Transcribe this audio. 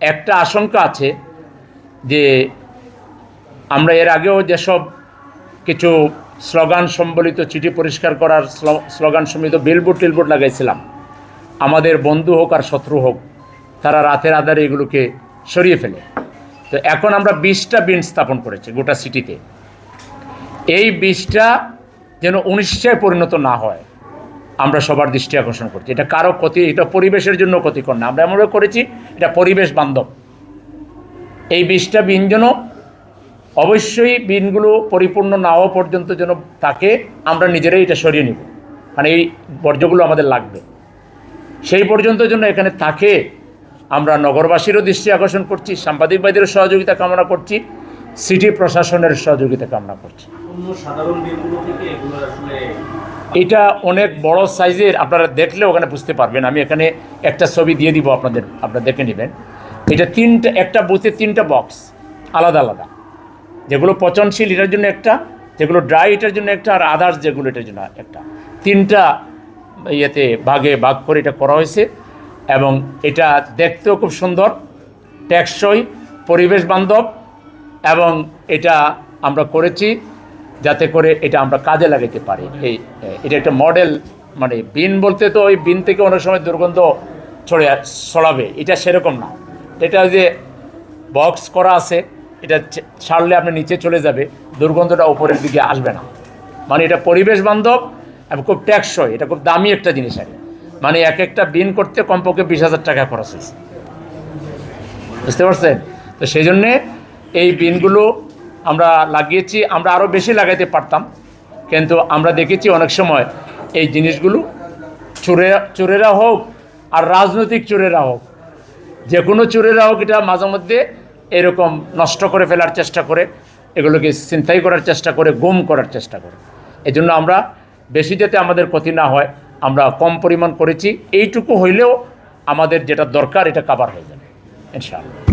একটা আশঙ্কা আছে যে আমরা এর আগেও যেসব কিছু স্লোগান সম্বলিত চিঠি পরিষ্কার করার স্লোগান সম্বলিত বিলবোর্ড টিলবোর্ড লাগাইছিলাম, আমাদের বন্ধু হোক আর শত্রু হোক, তারা রাতের আধারে এগুলোকে সরিয়ে ফেলে। তো এখন আমরা 20টা বিন স্থাপন করেছি গোটা সিটিতে। এই 20টা যেন 19টায় পরিণত না হয়, আমরা সবার দৃষ্টি আকর্ষণ করছি। এটা কারো ক্ষতি, এটা পরিবেশের জন্য ক্ষতিকর না। আমরা এমনভাবে করেছি এটা পরিবেশ বান্ধব। এই 20টা বিন যেন অবশ্যই বিনগুলো পরিপূর্ণ না হওয়া পর্যন্ত যেন থাকে, আমরা নিজেরাই এটা সরিয়ে নিব, মানে এই বর্জ্যগুলো আমাদের লাগবে সেই পর্যন্ত যেন এখানে থাকে। আমরা নগরবাসীরও দৃষ্টি আকর্ষণ করছি, সাংবাদিক ভাইদেরও সহযোগিতা কামনা করছি, সিটি প্রশাসনের সহযোগিতা কামনা করছি। এটা অনেক বড় সাইজের, আপনারা দেখলে ওখানে বুঝতে পারবেন। আমি এখানে একটা ছবি দিয়ে দিব আপনারা দেখে নেবেন। এটা একটা বুথে 3টা বক্স আলাদা আলাদা, যেগুলো পচনশীল এটার জন্য একটা, যেগুলো ড্রাই এটার জন্য একটা, আর আদার্স যেগুলো এটার জন্য একটা। 3টা ইয়েতে ভাগ করে এটা করা হয়েছে এবং এটা দেখতেও খুব সুন্দর, টেকসই, পরিবেশ বান্ধব এবং এটা আমরা করেছি যাতে করে এটা আমরা কাজে লাগাতে পারি। এটা একটা মডেল, মানে বিন বলতে তো ওই বিন থেকে অনেক সময় দুর্গন্ধ ছড়াবে, এটা সেরকম না। এটা যে বক্স করা আছে, এটা ছাড়লে আপনি নিচে চলে যাবে, দুর্গন্ধটা উপরের দিকে আসবে না। মানে এটা পরিবেশ বান্ধব এবং খুব টেকসই, এটা খুব দামি একটা জিনিস। আর মানে একটা বিন করতে কমপক্ষে 20,000 টাকা খরচ হয়েছে, বুঝতে পারছেন? তো সেই জন্যে এই বিনগুলো আমরা লাগিয়েছি। আমরা আরও বেশি লাগাইতে পারতাম, কিন্তু আমরা দেখেছি অনেক সময় এই জিনিসগুলো চোরেরা হোক আর রাজনৈতিক চোরেরা হোক, যে কোনো চোরেরা হোক, এটা মাঝে মধ্যে এরকম নষ্ট করে ফেলার চেষ্টা করে, এগুলোকে ছিনতাই করার চেষ্টা করে, গুম করার চেষ্টা করে। এই জন্য আমরা বেশি যাতে আমাদের ক্ষতি না হয়, আমরা কম পরিমাণ করেছি। এইটুকু হইলেও আমাদের যেটা দরকার এটা কাভার হয়ে যাবে ইনশাআল্লাহ।